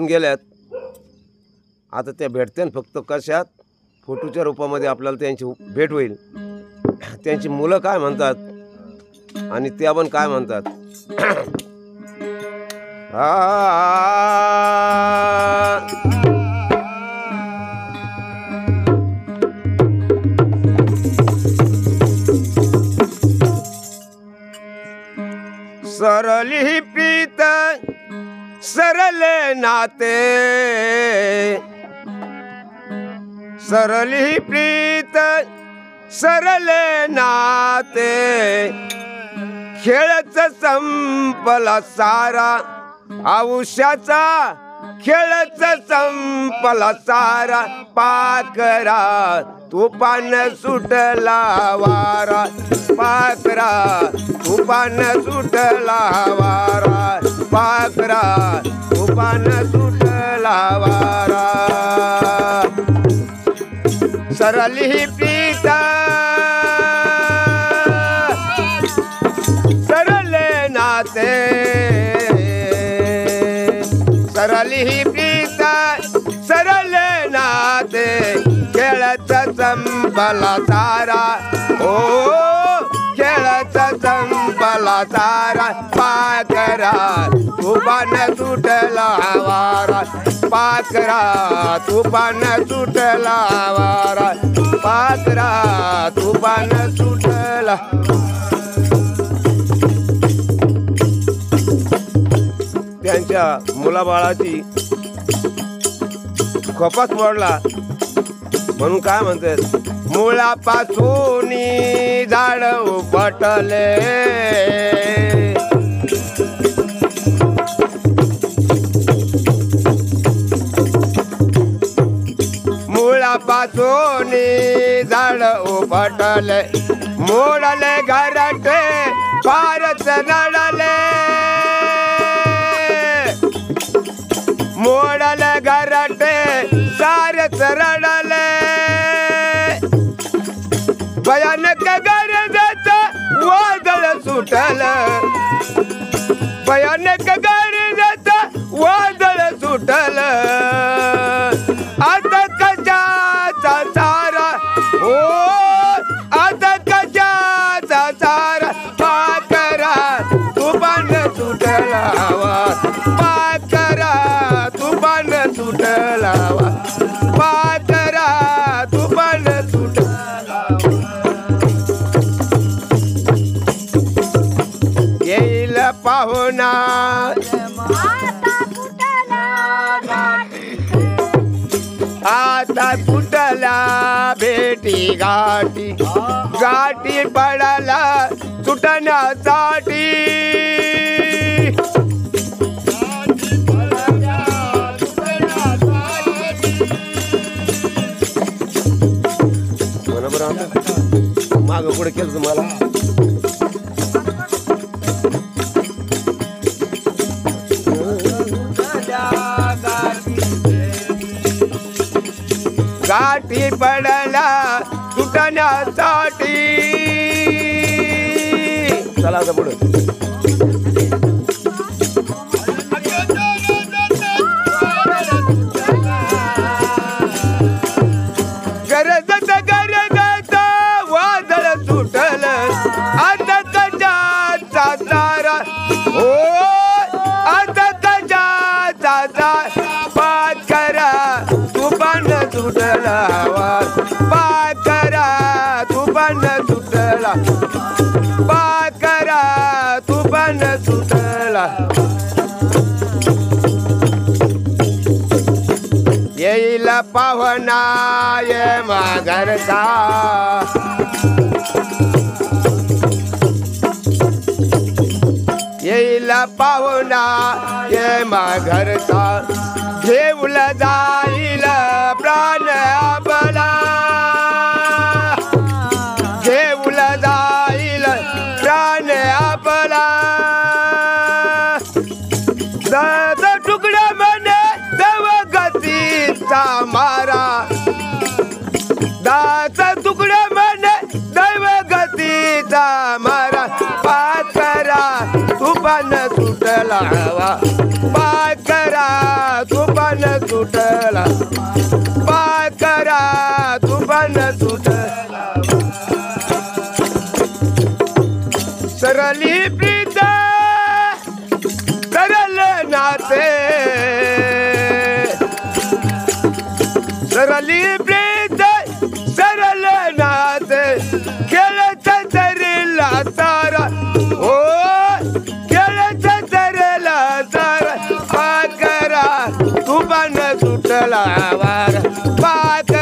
गेल्यात. आता त्या भेटते फक्त कशात, फोटोच्या रूपामध्ये आपल्याला त्यांची भेट होईल. त्यांची मुलं काय म्हणतात आणि त्या पण काय म्हणतात. सरली प्रीत सरले नाते, सरली प्रीत सरले नाते, खेळच संपला सारा आयुष्याचा, खेळच संपला सारा. पाकरा तुपान सुटला वारा, पाकरा तुपान सुटला वारा, पाकरा तुपान सुटला वारा. सरली प्रीत सरले नाते, सरली प्रीत सरले नाते, खेळच संपला सारा. ओ खेळच संपला सारा. पाकरा तुपान सुटला वारा, पाकरा तुपान सुटला वारा, पाकरा तुपान सुटला. त्यांच्या मुलाबाळाची खोपाच मोडला म्हणून काय म्हणतात, मुळापासून झाड उपटले, मुळापासून झाड उपटले, मोडले घरटे फारच नडले, मोडले घरटे सारच रडले. भयानक गरजेच वादळ सुटल, भयानक गरजेच वादळ सुटल. आता कशाचा सारा, हो आता कशाचा सारा. पाकरा तुपान सुटला वारा, पाकरा तुपान सुटला वारा, पाकरा तुपान सुटला. येईल पाहुणा आता कुठला भेटी गाठी, गाठी पडाला सुटण्यासाठी. माग पुढे केलं तुम्हाला. गाठी पडला सुटण्यासाठी. चला आता पुढे. गरजत गरजत वादळ सुटल, आता कशाचा तारा, हो आता कशाचा तारा. पाकरा तुपान सुटला वारा, पाकरा तुपान सुटला, पाकरा तुपान सुटला. येईल पाहुणा ये माघरचा, येईल पाहुणा ये माघरचा. घेऊन जाईल प्राण आपला, घेऊन जाईल प्राण आपला. दस तुकडा म्हणे देवगतीचा मारा, दास तुकडा म्हणे देवगतीचा मारा. पाकरा तुपान सुटला वा, पाकरा तुपा सुटला पाकरा तुफान सुटला सरली प्रीत सरल नाते सरली प्रीत सरल नाते खेळत तरीला तारा हो खेळत तरीला तारा पाकरा तुफान सुटला वारा पाक